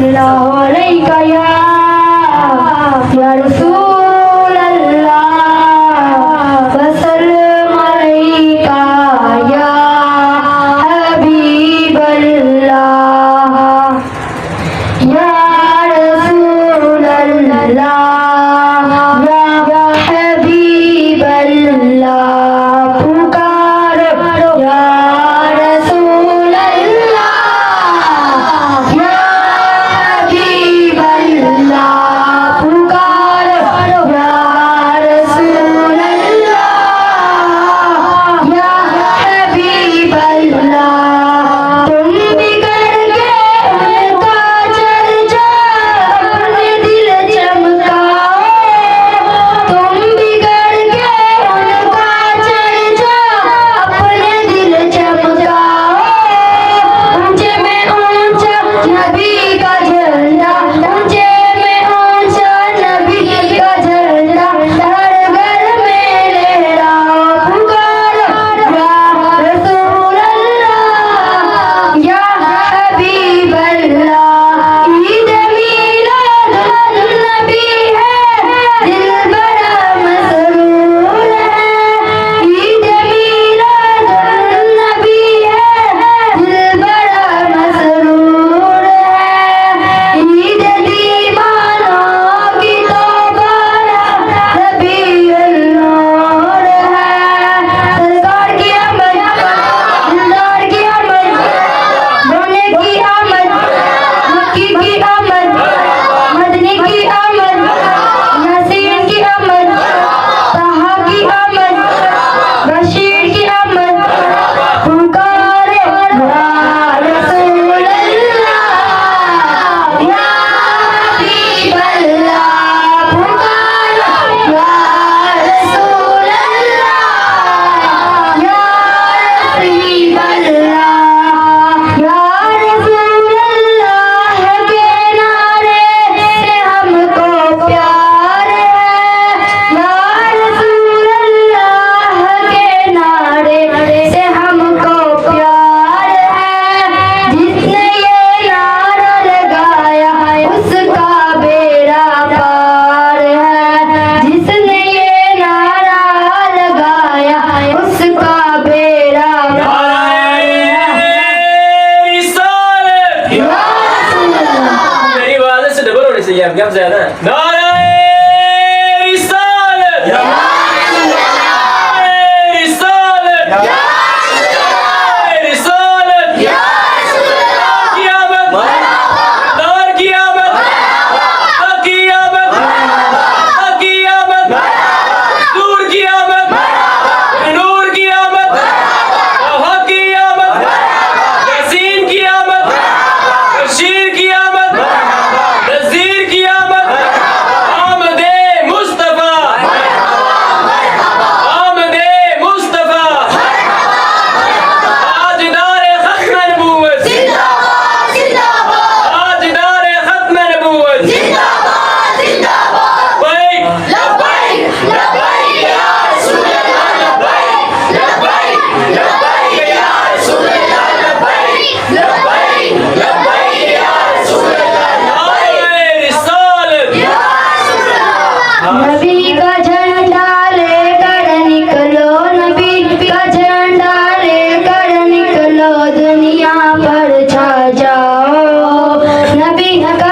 सल्लल्लाहु अलैका या रसूल अल्लाह वसल्लम अलैका या हबीब अल्लाह या रसूल अल्लाह या हबीब अल्लाह पुकार या रसूल अल्लाह या हबीब अल्लाह पुकार या रसूल अल्लाह या हबीब अल्लाह तुम बिगड़ गए उनका चर्चा अपने दिल चमकाओ तुम बिगड़ गए उनका चर्चा अपने दिल चमकाओ ऊंचे में ऊंचा नबी का झंडा ऊंचे में ऊंचा नबी का झंडा हर घर में लहराओ पुकारो या रसूल अल्लाह या हबीब अल्लाह ईद मीलाद नबी है दिल बड़ा मसरूर है ईद मीलाद नबी है दिल बड़ा मसरूर है ईद दीवानों की तौबारा रबीउल नूर है सरकार की आमद दिलदार की आमद रोने की आमद मक्की की आमद मदनी की आमद यासीन की आमद ताहा की आमद बशीर की आमद पुकारे या रसूल अल्लाह या हबीब अल्लाह पुकारो या रसूल अल्लाह या हबीब अल्लाह या रसूल अल्लाह के नारे से हमको प्यार है या रसूल अल्लाह के नारे से हमको प्यार है जिसने ये नारा लगाया उसका बेड़ा पार है जिसने ये नारा लगाया उसका बेड़ा पार है रिसालत या रसूल अल्लाह मेरी आवाज़ से डबल होनी चाहिए आपके आप ज्यादा नाराए रिसालत रिसालत रिसालत क़यामत दार क़यामत क़यामत क़यामत नूर क़यामत नूर क़यामत हक क़यामत यासीन क़यामत बशीर क़यामत नज़ीर क़यामत आमदे मुस्तफ़ा आमदे मुस्तफ़ा ताजदार ख़त्म नबूवत ताजदार ख़त्म नबूवत लब्बैक लब्बैक या रसूल अल्लाह लब्बैक लब्बैक या रसूल अल्लाह लब्बैक लब्बैक या रसूल अल्लाह नारे रिसालत नबी का झंडा लेकर निकलो नबी का झंडा लेकर निकलो दुनिया पर छा जाओ नबी का